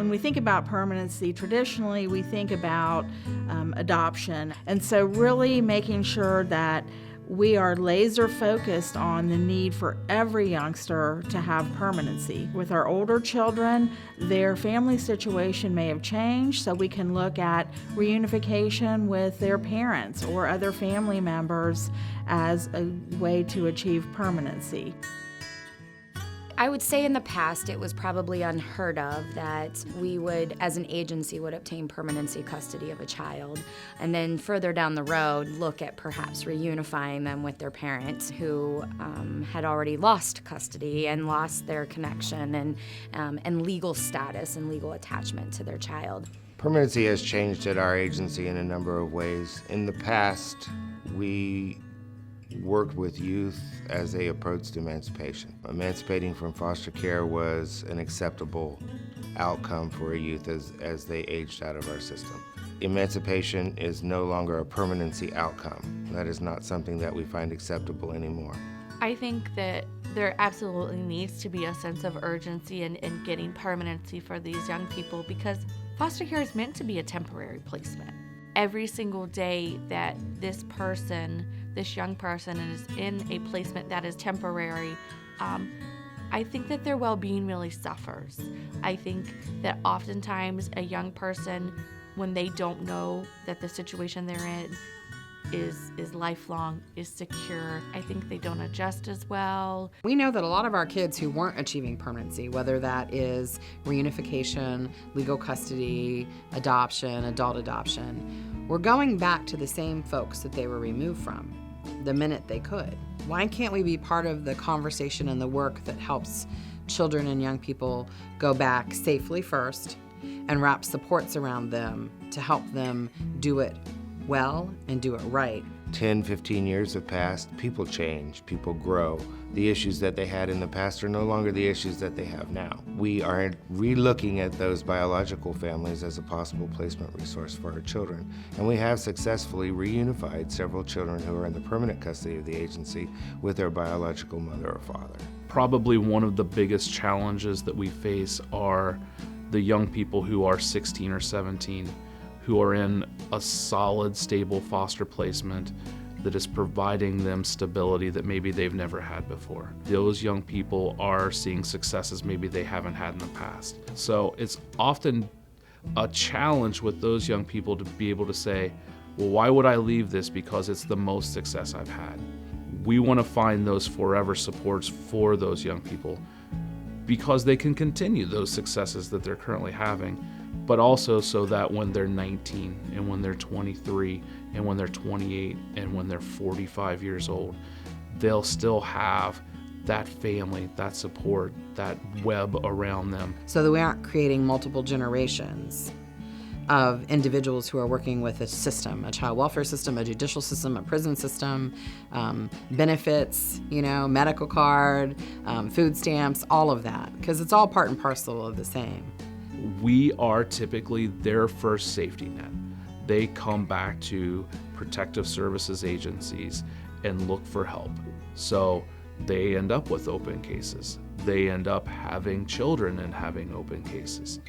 When we think about permanency, traditionally we think about adoption. And so really making sure that we are laser focused on the need for every youngster to have permanency. With our older children, their family situation may have changed, so we can look at reunification with their parents or other family members as a way to achieve permanency. I would say in the past it was probably unheard of that we would, as an agency, would obtain permanency custody of a child, and then further down the road look at perhaps reunifying them with their parents who had already lost custody and lost their connection and legal status and legal attachment to their child. Permanency has changed at our agency in a number of ways. In the past, we worked with youth as they approached emancipation. Emancipating from foster care was an acceptable outcome for a youth as they aged out of our system. Emancipation is no longer a permanency outcome. That is not something that we find acceptable anymore. I think that there absolutely needs to be a sense of urgency in getting permanency for these young people, because foster care is meant to be a temporary placement. Every single day that this young person is in a placement that is temporary, I think that their well-being really suffers. I think that oftentimes a young person, when they don't know that the situation they're in is lifelong, is secure, I think they don't adjust as well. We know that a lot of our kids who weren't achieving permanency, whether that is reunification, legal custody, adoption, adult adoption, were going back to the same folks that they were removed from the minute they could. Why can't we be part of the conversation and the work that helps children and young people go back safely first and wrap supports around them to help them do it well and do it right? 10, 15 years have passed, people change, people grow. The issues that they had in the past are no longer the issues that they have now. We are re-looking at those biological families as a possible placement resource for our children, and we have successfully reunified several children who are in the permanent custody of the agency with their biological mother or father. Probably one of the biggest challenges that we face are the young people who are 16 or 17 who are in a solid, stable foster placement that is providing them stability that maybe they've never had before. Those young people are seeing successes maybe they haven't had in the past. So it's often a challenge with those young people to be able to say, well, why would I leave this because it's the most success I've had? We want to find those forever supports for those young people because they can continue those successes that they're currently having, but also so that when they're 19 and when they're 23 and when they're 28 and when they're 45 years old, they'll still have that family, that support, that web around them. So that we aren't creating multiple generations of individuals who are working with a system, a child welfare system, a judicial system, a prison system, benefits, medical card, food stamps, all of that, because it's all part and parcel of the same. We are typically their first safety net. They come back to protective services agencies and look for help. So they end up with open cases. They end up having children and having open cases.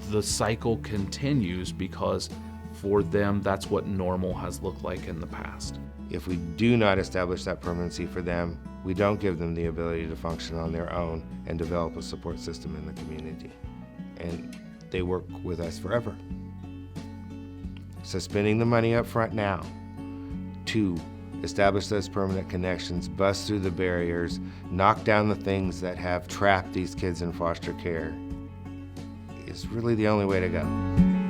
The cycle continues because for them, that's what normal has looked like in the past. If we do not establish that permanency for them, we don't give them the ability to function on their own and develop a support system in the community. And they work with us forever. So spending the money up front now to establish those permanent connections, bust through the barriers, knock down the things that have trapped these kids in foster care is really the only way to go.